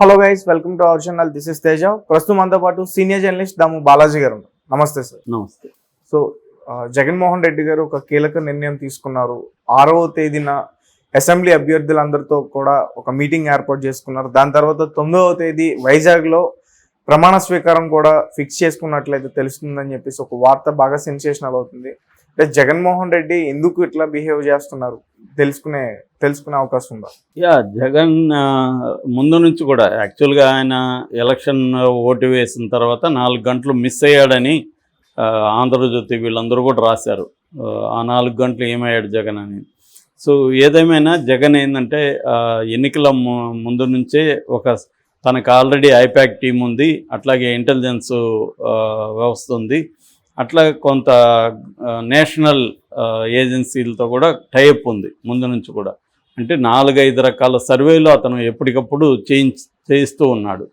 Hello guys, welcome to our channel. This is Teja. ప్రస్తుతం మనతో పాటు సీనియర్ జర్నలిస్ట్ దాము బాలాజీ గారు ఉన్నారు. నమస్తే సార్. నమస్తే. సో జగన్మోహన్ రెడ్డి గారు ఒక కీలక నిర్ణయం తీసుకున్నారు. 6వ తేదీన అసెంబ్లీ అభ్యర్థులందరితో కూడా ఒక మీటింగ్ ఏర్పాటు చేసుకున్నారు. దాని తర్వాత 9వ తేదీ వైజాగ్లో ప్రమాణ స్వీకారం కూడా ఫిక్స్ చేసుకున్నట్లయితే తెలుస్తుందని చెప్పేసి ఒక వార్త బాగా సెన్సేషనల్ అవుతుంది. అంటే జగన్మోహన్ రెడ్డి ఎందుకు ఇట్లా బిహేవ్ చేస్తున్నారు తెలుసుకునే అవకాశం ఉందా? జగన్ ముందు నుంచి కూడా యాక్చువల్గా ఆయన ఎలక్షన్ ఓటు వేసిన తర్వాత 4 గంటలు మిస్ అయ్యాడని ఆంధ్రజ్యోతి వీళ్ళందరూ కూడా రాశారు. ఆ 4 గంటలు ఏమయ్యాడు జగన్ అని. సో ఏదేమైనా జగన్ ఏంటంటే ఎన్నికల ముందు నుంచే తనకు ఆల్రెడీ ఐపాక్ టీం ఉంది, అట్లాగే ఇంటెలిజెన్స్ వ్యవస్థ ఉంది, అట్లా కొంత నేషనల్ ఏజెన్సీలతో కూడా టైఅప్ ఉంది ముందు నుంచి కూడా. అంటే 4-5 రకాల సర్వేలు అతను ఎప్పటికప్పుడు చేయిస్తూ ఉన్నాడు.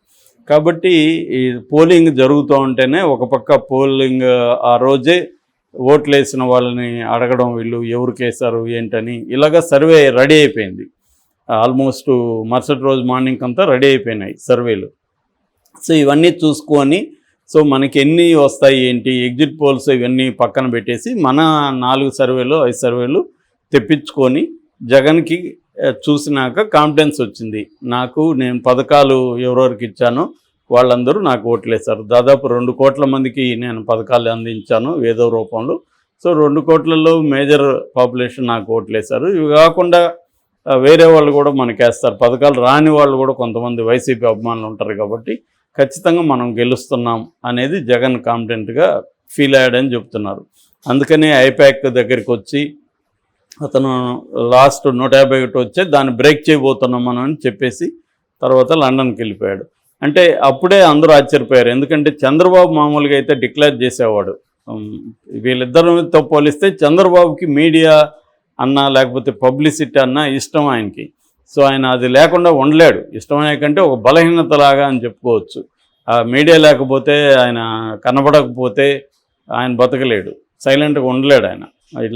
కాబట్టి ఈ పోలింగ్ జరుగుతూ ఉంటేనే ఒక పక్క పోలింగ్ ఆ రోజే ఓట్లు వేసిన వాళ్ళని అడగడం, వీళ్ళు ఎవరికి వేశారు ఏంటని, ఇలాగ సర్వే రెడీ అయిపోయింది. ఆల్మోస్ట్ మరుసటి రోజు మార్నింగ్ అంతా రెడీ అయిపోయినాయి సర్వేలు. సో ఇవన్నీ చూసుకొని మనకి ఎన్ని వస్తాయి ఏంటి, ఎగ్జిట్ పోల్స్ ఇవన్నీ పక్కన పెట్టేసి మన 4 సర్వేలు 5 సర్వేలు తెప్పించుకొని జగన్కి చూసినాక కాన్ఫిడెన్స్ వచ్చింది. నేను పథకాలు ఎవరెవరికి ఇచ్చానో వాళ్ళందరూ నాకు ఓట్లేశారు. దాదాపు 2 కోట్ల మందికి నేను పథకాలు అందించాను ఏదో రూపంలో. సో 2 కోట్లలో మేజర్ పాపులేషన్ నాకు ఓట్లేశారు. ఇవి కాకుండా వేరే వాళ్ళు కూడా మనకేస్తారు. పథకాలు రాని వాళ్ళు కూడా కొంతమంది వైసీపీ అభిమానులు ఉంటారు. కాబట్టి ఖచ్చితంగా మనం గెలుస్తున్నాం అనేది జగన్ కాన్ఫిడెంట్గా ఫీల్ అయ్యాడని చెప్తున్నారు. అందుకని ఐపాక్ దగ్గరికి వచ్చి అతను లాస్ట్ 151 వచ్చే దాన్ని బ్రేక్ చేయబోతున్నాం మనం అని చెప్పేసి తర్వాత లండన్కి వెళ్ళిపోయాడు. అంటే అప్పుడే అందరూ ఆశ్చర్యపోయారు. ఎందుకంటే చంద్రబాబు మామూలుగా అయితే డిక్లేర్ చేసేవాడు. వీళ్ళిద్దరితో పోలిస్తే చంద్రబాబుకి మీడియా అన్నా లేకపోతే పబ్లిసిటీ అన్నా ఇష్టం ఆయనకి. సో ఆయన అది లేకుండా ఉండలేడు. ఇష్టమైన కంటే ఒక బలహీనతలాగా అని చెప్పుకోవచ్చు. మీడియా లేకపోతే, ఆయన కనబడకపోతే ఆయన బతకలేడు, సైలెంట్గా ఉండలేడు ఆయన.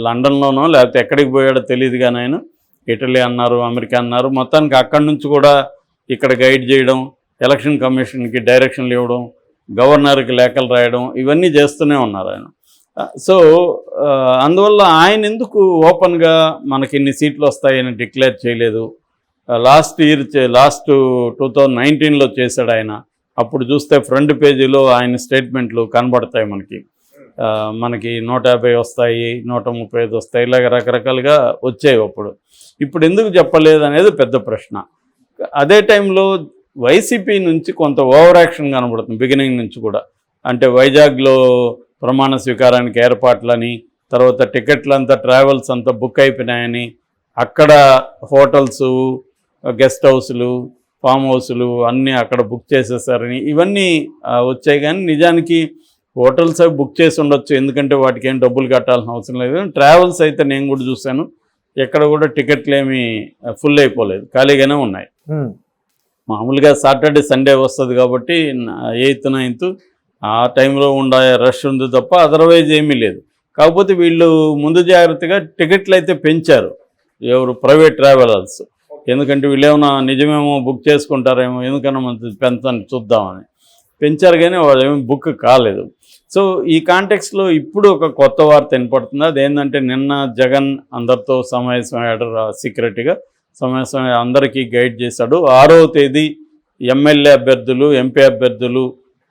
లండన్లోనో లేకపోతే ఎక్కడికి పోయాడో తెలియదు కానీ ఆయన ఇటలీ అన్నారు, అమెరికా అన్నారు, మొత్తానికి అక్కడి నుంచి కూడా ఇక్కడ గైడ్ చేయడం, ఎలక్షన్ కమిషన్కి డైరెక్షన్లు ఇవ్వడం, గవర్నర్కి లేఖలు రాయడం, ఇవన్నీ చేస్తూనే ఉన్నారు ఆయన. సో అందువల్ల ఆయన ఎందుకు ఓపెన్గా మనకి ఇన్ని సీట్లు వస్తాయని డిక్లేర్ చేయలేదు? లాస్ట్ 2019లో చేశాడు ఆయన. అప్పుడు చూస్తే ఫ్రంట్ పేజీలో ఆయన స్టేట్మెంట్లు కనబడతాయి మనకి 150 వస్తాయి, 135 వస్తాయి, ఇలాగ రకరకాలుగా వచ్చాయి. ఇప్పుడు ఎందుకు చెప్పలేదు అనేది పెద్ద ప్రశ్న. అదే టైంలో వైసీపీ నుంచి కొంత ఓవర్ యాక్షన్ కనబడుతుంది బిగినింగ్ నుంచి కూడా. అంటే వైజాగ్లో ప్రమాణ స్వీకారానికి ఏర్పాట్లని, తర్వాత టికెట్లంతా ట్రావెల్స్ అంతా బుక్ అయిపోయినాయని, అక్కడ హోటల్స్, గెస్ట్ హౌస్లు, ఫామ్ హౌస్లు అన్నీ అక్కడ బుక్ చేసేసారని ఇవన్నీ వచ్చాయి. కానీ నిజానికి హోటల్స్ అవి బుక్ చేసి ఉండొచ్చు, ఎందుకంటే వాటికి ఏం డబ్బులు కట్టాల్సిన అవసరం లేదు. ట్రావెల్స్ అయితే నేను కూడా చూశాను, ఎక్కడ కూడా టికెట్లు ఏమీ ఫుల్ అయిపోలేదు, ఖాళీగానే ఉన్నాయి. మామూలుగా సాటర్డే సండే వస్తుంది కాబట్టి 8th 9th ఆ టైంలో ఉండే రష్ ఉంది తప్ప అదర్వైజ్ ఏమీ లేదు. కాకపోతే వీళ్ళు ముందు జాగ్రత్తగా టికెట్లు అయితే పెంచారు, ఎవరు ప్రైవేట్ ట్రావెలర్స్. ఎందుకంటే వీళ్ళు ఏమైనా నిజమేమో బుక్ చేసుకుంటారేమో, ఎందుకన్నా మనం పెంచని చూద్దామని పెంచారు, కానీ వాళ్ళు ఏమీ బుక్ కాలేదు. సో ఈ కాంటెక్స్లో ఇప్పుడు ఒక కొత్త వార్త వినపడుతుంది. అదేంటంటే నిన్న జగన్ అందరితో సమావేశమయ్యాడు, సీక్రెట్గా సమావేశమై అందరికీ గైడ్ చేశాడు. 6వ తేదీ ఎమ్మెల్యే అభ్యర్థులు, ఎంపీ అభ్యర్థులు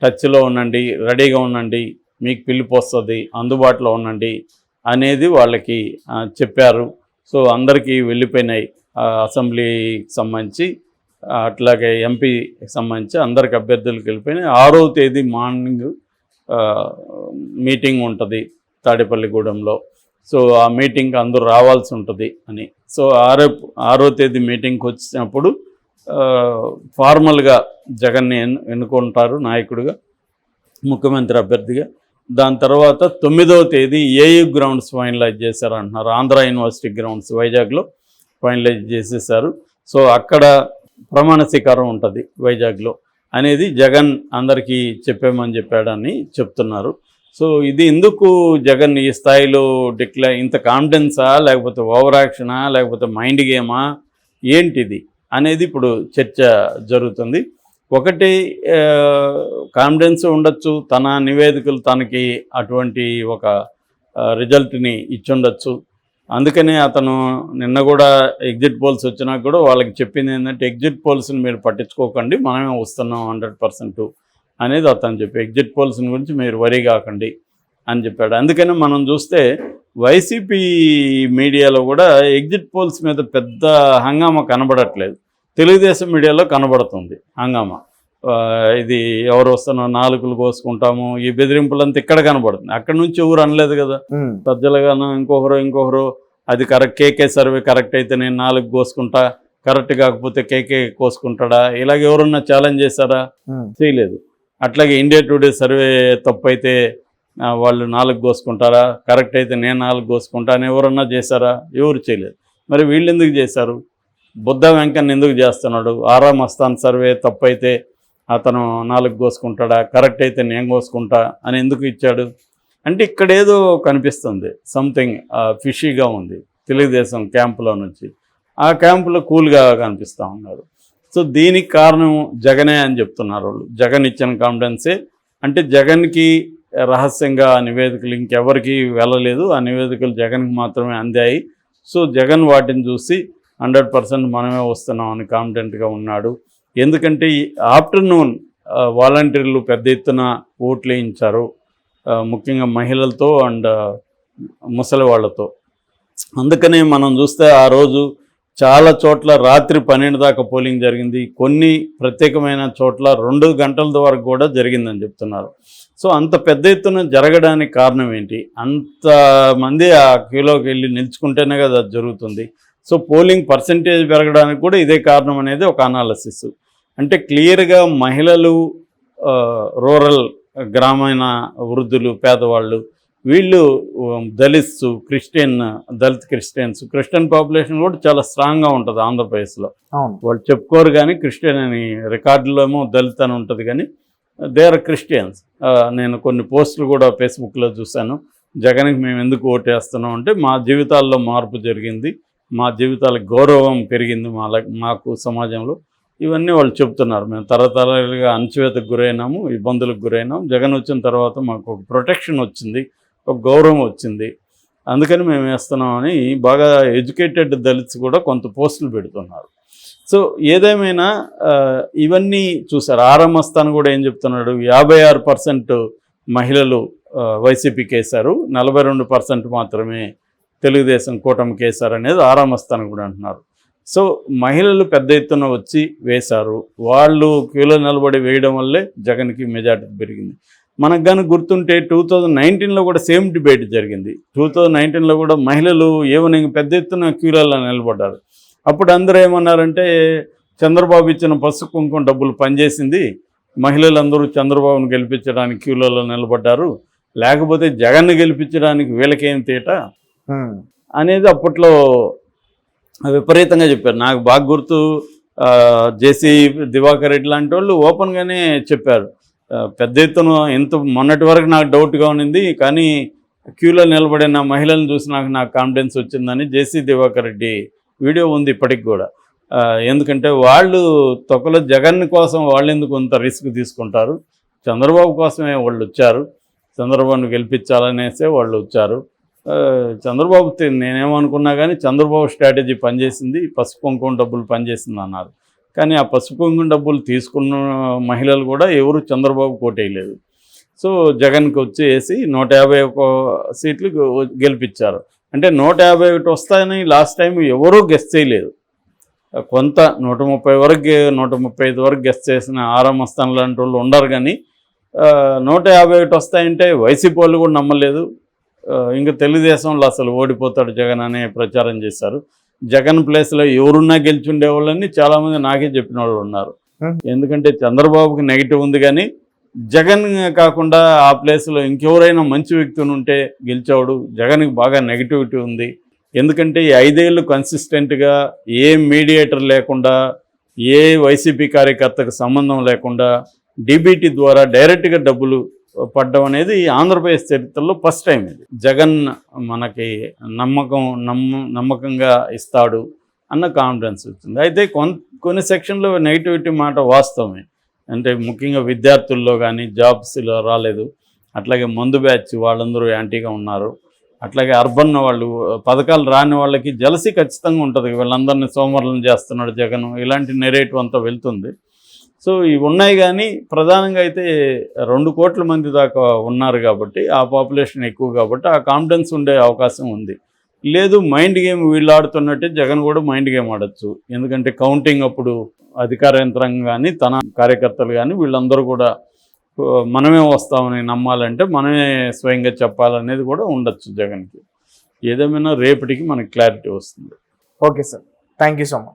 టచ్లో ఉండండి, రెడీగా ఉండండి, మీకు పిలుపు వస్తుంది, అందుబాటులో ఉండండి అనేది వాళ్ళకి చెప్పారు. సో అందరికీ వెళ్ళిపోయినాయి, అసెంబ్లీకి సంబంధించి అట్లాగే ఎంపీకి సంబంధించి అందరికి అభ్యర్థులకు వెళ్ళిపోయినాయి. 6వ తేదీ మార్నింగ్ మీటింగ్ ఉంటుంది తాడేపల్లిగూడెంలో. సో ఆ మీటింగ్కి అందరూ రావాల్సి ఉంటుంది అని. సో 6వ తేదీ మీటింగ్కి వచ్చినప్పుడు ఫార్మల్గా జగన్ని ఎన్నుకుంటారు నాయకుడిగా, ముఖ్యమంత్రి అభ్యర్థిగా. దాని తర్వాత 9వ తేదీ ఏయూ గ్రౌండ్స్ ఫైనలైజ్ చేశారంటున్నారు. ఆంధ్ర యూనివర్సిటీ గ్రౌండ్స్ వైజాగ్లో ఫైనలైజ్ చేసేసారు. సో అక్కడ ప్రమాణ స్వీకారం ఉంటుంది వైజాగ్లో అనేది జగన్ అందరికీ చెప్పామని చెప్పాడని చెప్తున్నారు. సో ఇది ఎందుకు జగన్ ఈ స్థాయిలో ఇంత కాన్ఫిడెన్సా, లేకపోతే ఓవర్ యాక్షనా, లేకపోతే మైండ్ గేమా, ఏంటిది అనేది ఇప్పుడు చర్చ జరుగుతుంది. ఒకటి కాన్ఫిడెన్స్ ఉండొచ్చు, తన నివేదికలు తనకి అటువంటి ఒక రిజల్ట్ని ఇచ్చుండొచ్చు. అందుకనే అతను నిన్న కూడా ఎగ్జిట్ పోల్స్ వచ్చినా కూడా వాళ్ళకి చెప్పింది ఏంటంటే, ఎగ్జిట్ పోల్స్ని మీరు పట్టించుకోకండి, మనమే వస్తున్నాం 100% అనేది అతను చెప్పి, ఎగ్జిట్ పోల్స్ని గురించి మీరు వరీ కాకండి అని చెప్పాడు. అందుకని మనం చూస్తే వైసీపీ మీడియాలో కూడా ఎగ్జిట్ పోల్స్ మీద పెద్ద హంగామా కనబడట్లేదు. తెలుగుదేశం మీడియాలో కనబడుతుంది హంగామా. ఇది ఎవరు వస్తున్నా నాలుగులు కోసుకుంటాము, ఈ బెదిరింపులంతా ఇక్కడ కనబడుతుంది. అక్కడ నుంచి ఎవరు అనలేదు కదా. సజ్జలుగాను ఇంకొకరు అది కరెక్ట్, కేకే సర్వే కరెక్ట్ అయితే నేను 4 కోసుకుంటా, కరెక్ట్ కాకపోతే కేకే కోసుకుంటాడా, ఇలాగ ఎవరన్నా ఛాలెంజ్ చేశారా? చేయలేదు. అట్లాగే ఇండియా టుడే సర్వే తప్పు అయితే వాళ్ళు 4 కోసుకుంటారా, కరెక్ట్ అయితే నేను 4 కోసుకుంటా అని ఎవరన్నా చేశారా? ఎవరు చేయలేదు. మరి వీళ్ళు ఎందుకు చేశారు? బుద్ధ వెంకన్న ఎందుకు చేస్తున్నాడు? ఆరా మస్తాన్ సర్వే తప్పు అయితే అతను 4 కోసుకుంటాడా, కరెక్ట్ అయితే నేను కోసుకుంటా అని ఎందుకు ఇచ్చాడు? అంటే ఇక్కడ ఏదో కనిపిస్తుంది, సంథింగ్ ఫిషీగా ఉంది తెలుగుదేశం క్యాంపులో నుంచి. ఆ క్యాంపులో కూల్గా కనిపిస్తూ ఉన్నారు. సో దీనికి కారణం జగనే అని చెప్తున్నారు వాళ్ళు. జగన్ ఇచ్చిన కాన్ఫిడెన్సే. అంటే జగన్కి రహస్యంగా ఆ నివేదికలు ఇంకెవరికి వెళ్ళలేదు, ఆ నివేదికలు జగన్కి మాత్రమే అందాయి. సో జగన్ వాటిని చూసి 100% మనమే వస్తున్నాం అని కాన్ఫిడెంట్గా ఉన్నాడు. ఎందుకంటే ఈ ఆఫ్టర్నూన్ వాలంటీర్లు పెద్ద ఎత్తున ఓట్లు వేయించారు, ముఖ్యంగా మహిళలతో అండ్ ముసలి వాళ్ళతో. అందుకనే మనం చూస్తే ఆ రోజు చాలా చోట్ల రాత్రి 12 దాకా పోలింగ్ జరిగింది. కొన్ని ప్రత్యేకమైన చోట్ల 2 గంటల వరకు కూడా జరిగిందని చెప్తున్నారు. సో అంత పెద్ద ఎత్తున జరగడానికి కారణం ఏంటి? అంతమంది ఆ క్యూలోకి వెళ్ళి నిల్చుకుంటేనే కదా అది జరుగుతుంది. సో పోలింగ్ పర్సంటేజ్ పెరగడానికి కూడా ఇదే కారణం అనేది ఒక అనాలిసిస్. అంటే క్లియర్గా మహిళలు, రూరల్ గ్రామీణ వృద్ధులు, పేదవాళ్ళు, వీళ్ళు దళిత్స్, దళిత్ క్రిస్టియన్ పాపులేషన్ కూడా చాలా స్ట్రాంగ్గా ఉంటుంది ఆంధ్రప్రదేశ్లో. వాళ్ళు చెప్పుకోరు కానీ క్రిస్టియన్ అని రికార్డులో ఏమో దళిత్ అని ఉంటుంది, కానీ దే ఆర్ క్రిస్టియన్స్. నేను కొన్ని పోస్టులు కూడా ఫేస్బుక్లో చూశాను. జగన్కి మేము ఎందుకు ఓటేస్తున్నాం అంటే, మా జీవితాల్లో మార్పు జరిగింది, మా జీవితాలకు గౌరవం పెరిగింది మాకు సమాజంలో. ఇవన్నీ వాళ్ళు చెప్తున్నారు. మేము తరతరాలుగా అణచివేతకు గురైనాము, ఇబ్బందులకు గురైనాము, జగన్ వచ్చిన తర్వాత మాకు ఒక ప్రొటెక్షన్ వచ్చింది, ఒక గౌరవం వచ్చింది, అందుకని మేము వేస్తున్నామని బాగా ఎడ్యుకేటెడ్ దళిత్స్ కూడా కొంత పోస్టులు పెడుతున్నారు. సో ఏదేమైనా ఇవన్నీ చూసారు. ఆర్ఎంఎస్తాన్ కూడా ఏం చెప్తున్నాడు, 56% మహిళలు వైసీపీకి వేశారు, 42% మాత్రమే తెలుగుదేశం కూటమికి వేశారు అనేది ఆర్ఎంఎస్తాన్ కూడా అంటున్నారు. సో మహిళలు పెద్ద ఎత్తున వచ్చి వేశారు, వాళ్ళు క్యూలో నిలబడి వేయడం వల్లే జగన్కి మెజార్టీ పెరిగింది. మనకు కానీ గుర్తుంటే 2019లో కూడా సేమ్ డిబేట్ జరిగింది. 2019లో కూడా మహిళలు ఈవినింగ్ పెద్ద ఎత్తున క్యూలలో నిలబడ్డారు. అప్పుడు అందరూ ఏమన్నారంటే, చంద్రబాబు ఇచ్చిన పసుపు కుంకుమ డబ్బులు పనిచేసింది, మహిళలందరూ చంద్రబాబును గెలిపించడానికి క్యూలలో నిలబడ్డారు, లేకపోతే జగన్ను గెలిపించడానికి వీళ్ళకేం తేట అనేది అప్పట్లో విపరీతంగా చెప్పారు. నాకు బాగా గుర్తు, జేసీ దివాకర్ రెడ్డి లాంటి వాళ్ళు ఓపెన్గానే చెప్పారు. పెద్ద ఎత్తున మొన్నటి వరకు నాకు డౌట్గా ఉన్నింది, కానీ క్యూలో నిలబడిన మహిళలను చూసి నాకు కాన్ఫిడెన్స్ వచ్చిందని జేసీ దివాకర్ రెడ్డి వీడియో ఉంది ఇప్పటికి కూడా. ఎందుకంటే వాళ్ళు తొక్కలో జగన్ కోసం వాళ్ళు ఎందుకు కొంత రిస్క్ తీసుకుంటారు, చంద్రబాబు కోసమే వాళ్ళు వచ్చారు, చంద్రబాబును గెలిపించాలనేసే వాళ్ళు వచ్చారు. చంద్రబాబు నేనేమనుకున్నా కానీ చంద్రబాబు స్ట్రాటజీ పనిచేసింది, పసుపు కుంకుమ డబ్బులు పనిచేసింది అన్నారు. కానీ ఆ పసుపు కుంకుమ డబ్బులు తీసుకున్న మహిళలు కూడా ఎవరు చంద్రబాబు కోటేయలేదు. సో జగన్కి వచ్చేసి 151 సీట్లు గెలిపించారు. అంటే 151 వస్తాయని లాస్ట్ టైం ఎవరూ గెస్ చేయలేదు. కొంత 130 వరకు 135 వరకు గెస్ చేసిన ఆర్ఎంఎస్తాన్ లాంటి వాళ్ళు ఉండరు, కానీ 151 వస్తాయంటే వైసీపీ వాళ్ళు కూడా నమ్మలేదు. ఇంకా తెలుగుదేశంలో అసలు ఓడిపోతాడు జగన్ అనే ప్రచారం చేశారు. జగన్ ప్లేస్లో ఎవరున్నా గెలిచుండేవాళ్ళని చాలామంది నాకే చెప్పిన వాళ్ళు ఉన్నారు. ఎందుకంటే చంద్రబాబుకి నెగిటివ్ ఉంది, కానీ జగన్ కాకుండా ఆ ప్లేస్లో ఇంకెవరైనా మంచి వ్యక్తిని ఉంటే గెలిచేవాడు. జగన్కి బాగా నెగిటివిటీ ఉంది. ఎందుకంటే ఈ 5 ఏళ్ళు కన్సిస్టెంట్గా ఏ మీడియేటర్ లేకుండా, ఏ వైసీపీ కార్యకర్తకు సంబంధం లేకుండా డీబీటీ ద్వారా డైరెక్ట్గా డబ్బులు పడ్డం అనేది ఆంధ్రప్రదేశ్ చరిత్రలో ఫస్ట్ టైం. ఇది జగన్ మనకి నమ్మకంగా ఇస్తాడు అన్న కాన్ఫిడెన్స్ వచ్చింది. అయితే కొన్ని సెక్షన్లో నెగిటివిటీ మాట వాస్తవమే. అంటే ముఖ్యంగా విద్యార్థుల్లో కానీ జాబ్స్లో రాలేదు. అట్లాగే మందు బ్యాచ్ వాళ్ళందరూ యాంటీగా ఉన్నారు. అట్లాగే అర్బన్ వాళ్ళు పథకాలు రాని వాళ్ళకి జలసి ఖచ్చితంగా ఉంటుంది. వీళ్ళందరినీ సోమరులను చేస్తున్నాడు జగన్, ఇలాంటి నెరేటివ్ అంతా వెళ్తుంది. సో ఇవి ఉన్నాయి, కానీ ప్రధానంగా అయితే 2 కోట్ల మంది దాకా ఉన్నారు కాబట్టి, ఆ పాపులేషన్ ఎక్కువ కాబట్టి ఆ కాన్ఫిడెన్స్ ఉండే అవకాశం ఉంది. లేదు, మైండ్ గేమ్ వీళ్ళు ఆడుతున్నట్టే జగన్ కూడా మైండ్ గేమ్ ఆడచ్చు. ఎందుకంటే కౌంటింగ్ అప్పుడు అధికార యంత్రాంగం కానీ తన కార్యకర్తలు కానీ వీళ్ళందరూ కూడా మనమే వస్తామని నమ్మాలంటే మనమే స్వయంగా చెప్పాలనేది కూడా ఉండొచ్చు జగన్కి. ఏదేమైనా రేపటికి మనకి క్లారిటీ వస్తుంది. Okay sir, thank you so much.